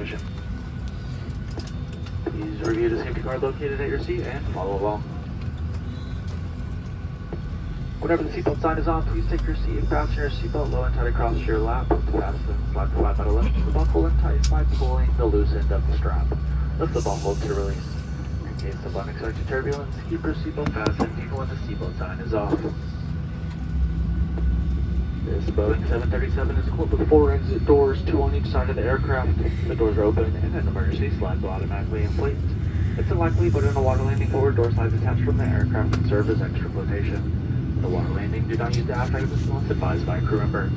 position. Please review the safety card located at your seat and follow along. Whenever the seatbelt sign is on, please take your seat and fasten your seatbelt low and tight across your lap. To fasten, slide the flap out of the buckle and tighten by pulling the loose end of the strap. Lift the buckle to release. In case of unexpected turbulence, keep your seatbelt fastened even when the seatbelt sign is off. This Boeing 737 is equipped with 4 exit doors, 2 on each side of the aircraft. The doors are open and an emergency slide will automatically inflate. It's unlikely, but in a water landing, forward door slides attached from the aircraft can serve as extra flotation. The water landing, do not use the aft exits unless advised by a crew member.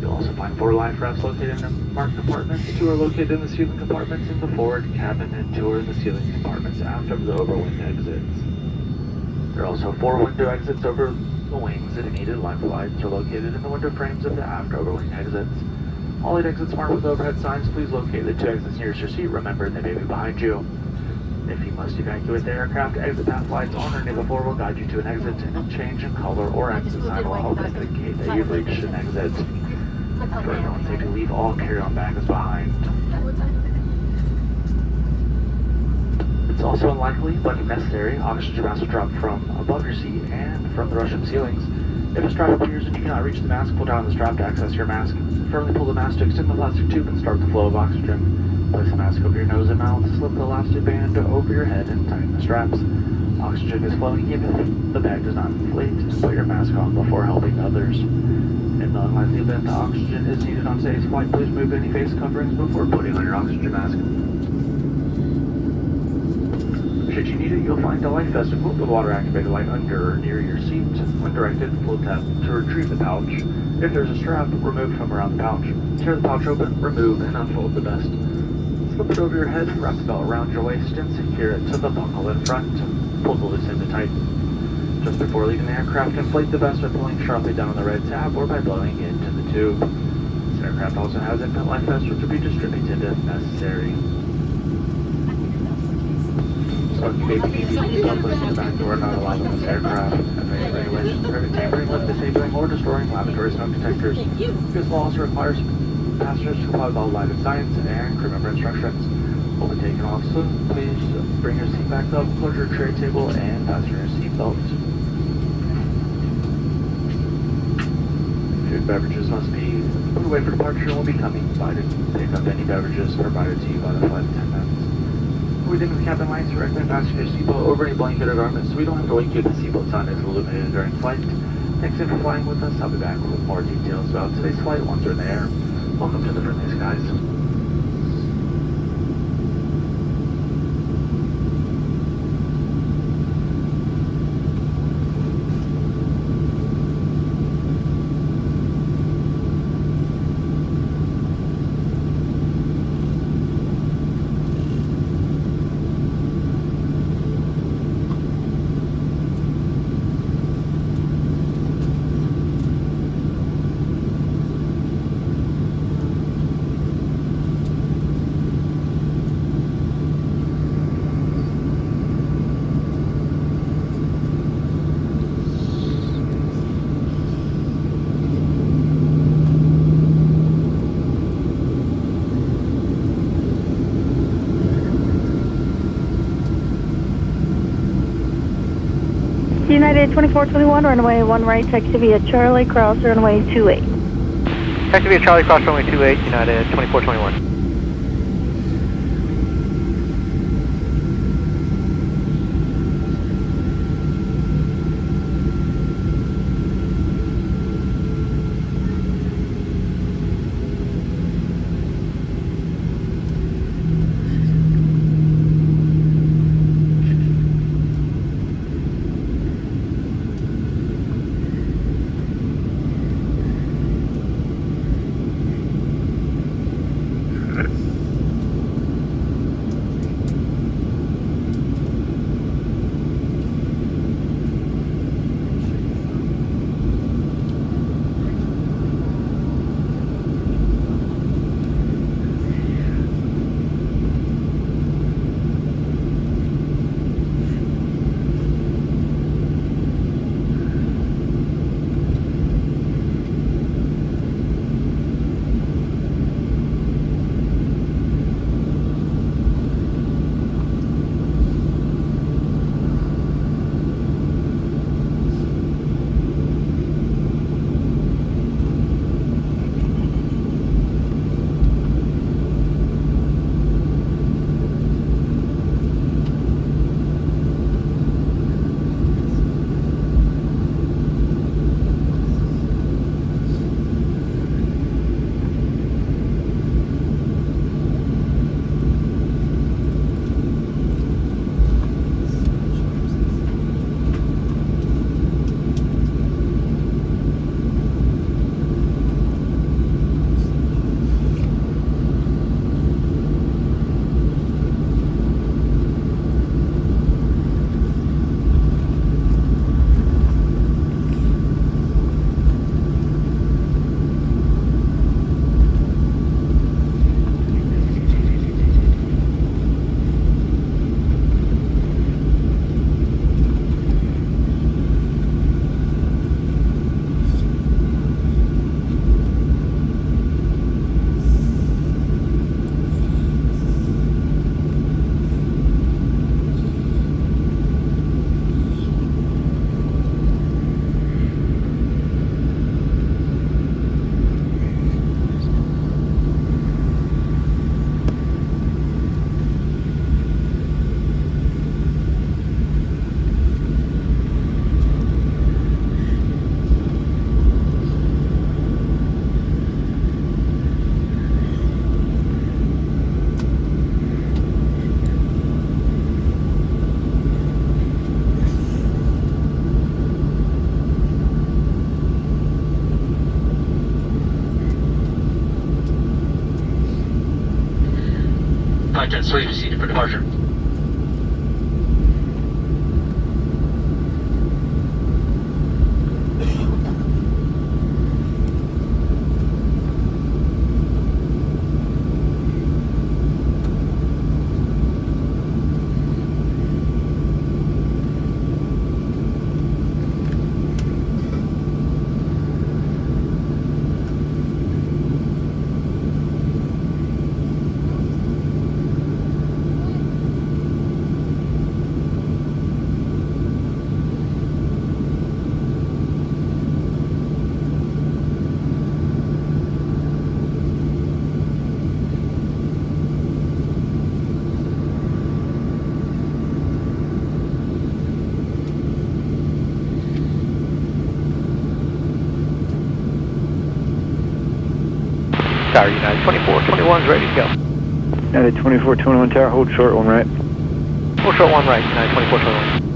You'll also find 4 life rafts located in the marked compartments. 2 are located in the ceiling compartments in the forward cabin, and 2 are in the ceiling compartments aft of the overwing exits. There are also 4 window exits over the wings. If needed, life lights are located in the window frames of the aft overwing exits. All 8 exits marked with overhead signs. Please locate the 2 exits nearest your seat. Remember, they may be behind you. If you must evacuate the aircraft, exit path lights on or near the floor will guide you to an exit, and a change in color or exit sign will help indicate that you've reached an exit. For everyone's safety, leave all carry-on bags behind. It's also unlikely, but if necessary, oxygen masks will drop from above your seat and from the Russian ceilings. If a strap appears and you cannot reach the mask, pull down the strap to access your mask. Firmly pull the mask to extend the plastic tube and start the flow of oxygen. Place the mask over your nose and mouth, slip the elastic band over your head and tighten the straps. Oxygen is flowing even if the bag does not inflate, and put your mask on before helping others. In the unlikely event that oxygen is needed on today's flight, please remove any face coverings before putting on your oxygen mask. Should you need it, you'll find a life vest equipped with water-activated light under or near your seat. When directed, pull tab to retrieve the pouch. If there's a strap, remove it from around the pouch. Tear the pouch open, remove, and unfold the vest. Slip it over your head, wrap the belt around your waist, and secure it to the buckle in front. Pull the loose end tight. Just before leaving the aircraft, inflate the vest by pulling sharply down on the red tab or by blowing into the tube. This aircraft also has infant life vests which will be distributed if necessary. Smoking baby babies and toddlers in the back door are not allowed on this aircraft. FAA regulations prohibit tampering with, disabling, or destroying lavatory smoke detectors. This law also requires passengers to comply with all lighted signs and crew member instructions. Will be taken off soon. Please bring your seat back up, close your tray table, and fasten your seat belt. Food beverages must be put away for departure and will be coming by to pick up any beverages provided to you by the flight attendants. We dim the cabin lights, recommend fastening your seatbelt over any blanket or garment so we don't have to wake you if the seatbelt sign is illuminated during flight. Thanks again for flying with us. I'll be back with more details about today's flight once we're in the air. Welcome to the friendly skies. United 2421, runway 1 right, taxi via Charlie, cross runway 28. Taxi via Charlie, cross runway 28, United 2421. Flight Jet 3 proceeded for departure. Tower United 2421 is ready to go. United 2421 Tower, hold short, 1 right. Hold short 1 right, United 2421.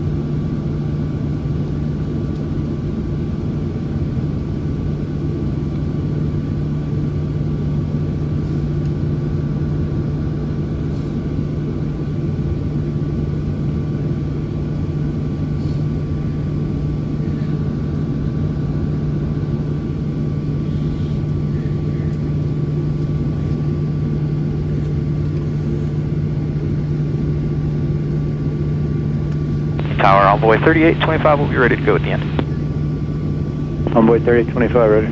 Tower, Envoy 3825 will be ready to go at the end. Envoy 3825, ready.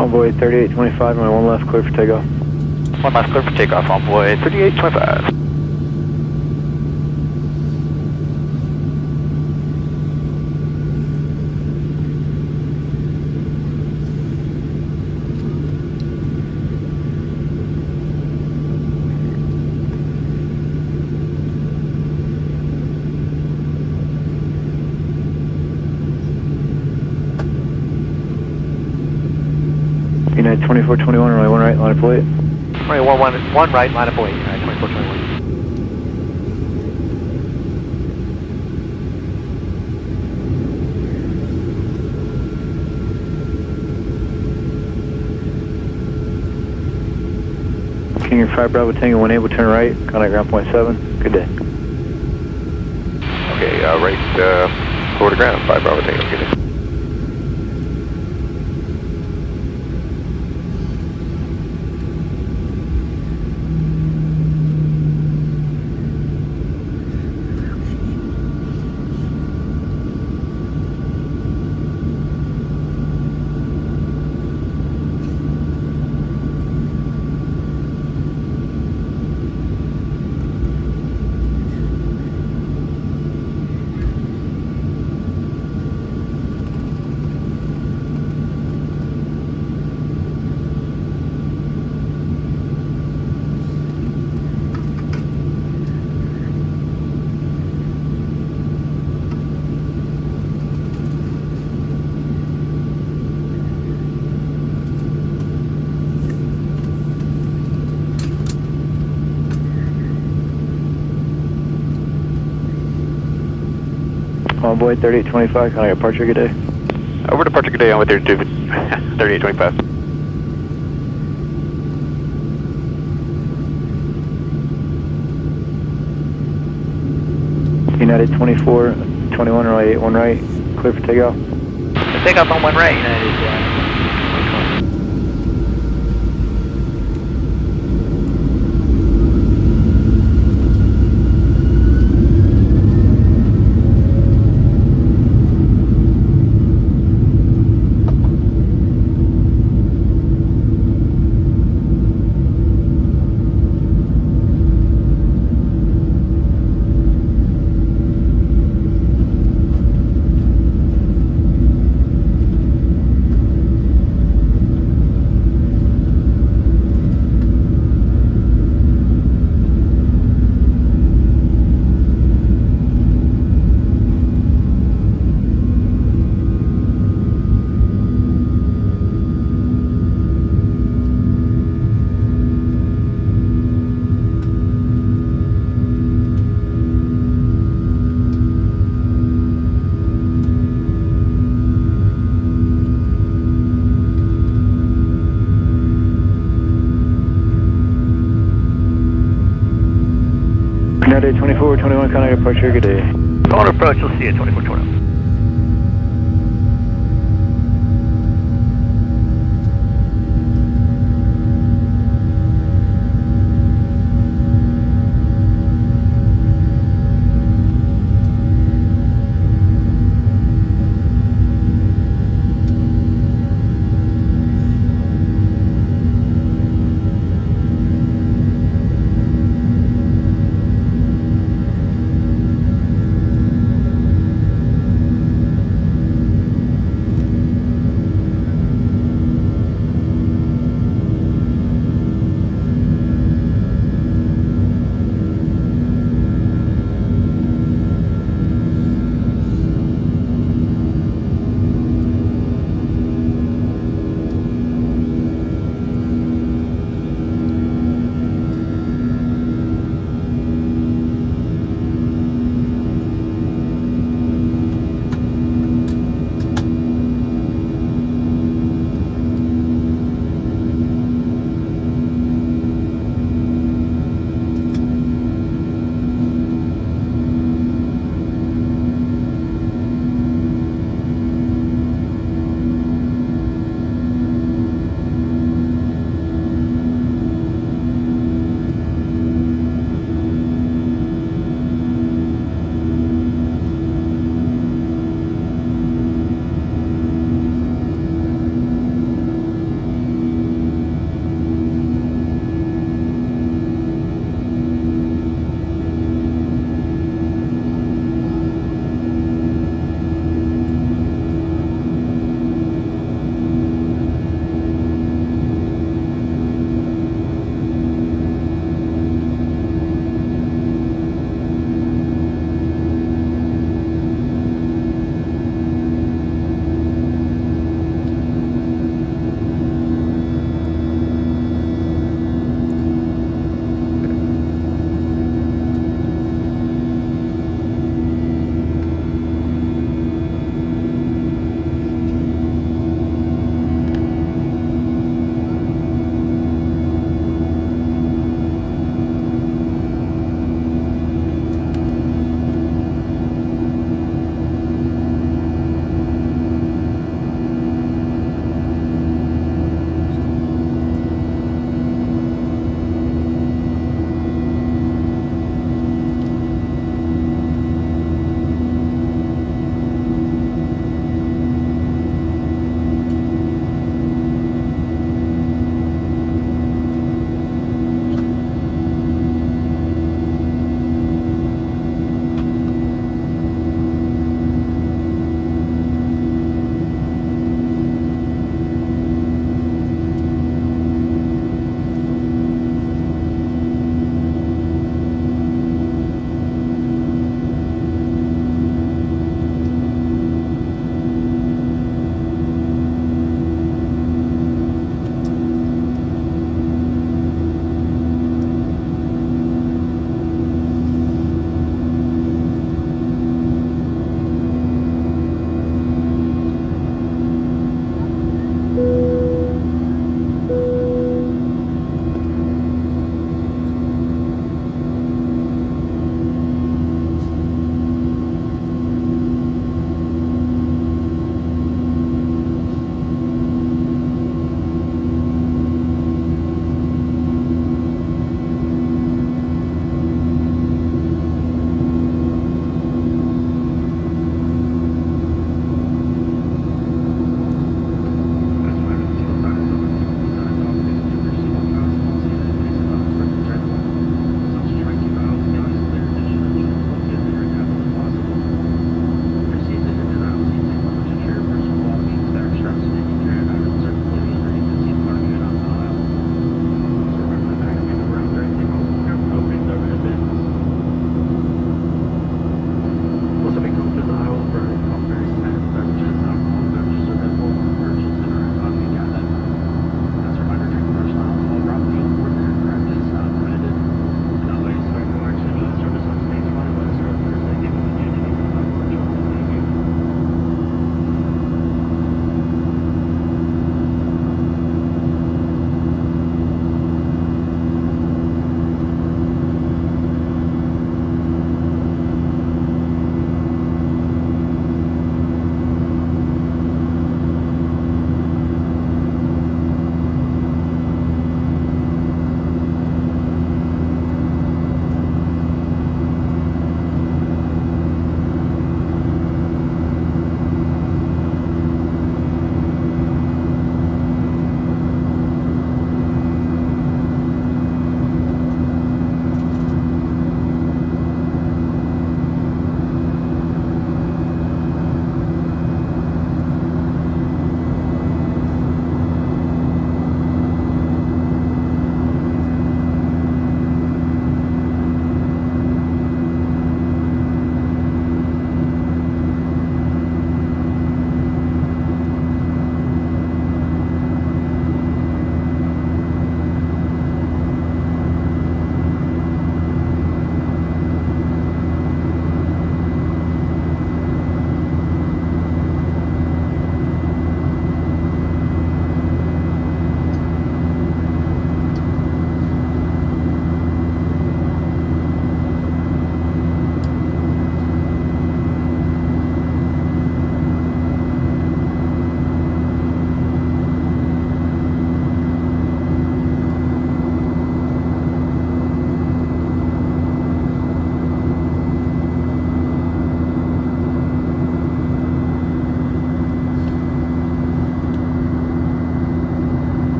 Envoy 3825, my 1 left, clear for takeoff. 1 left, clear for takeoff, Envoy 3825. United 2421, runway 1 right, line up late. Runway 1 right, line up away, United 2421. King 5 Bravo Tango 1 able, turn right, contact ground point 7. Good day. Okay, right, forward to ground, 5 Bravo Tango, good day. Envoy 3825, contact departure, good day. Over departure, good day, I'm with 3825. United 2421, runway 81 right, clear for takeoff. Takeoff on 1 right, United 20. United 2421, contact departure, good day. Phone approach, we'll see you at 2420.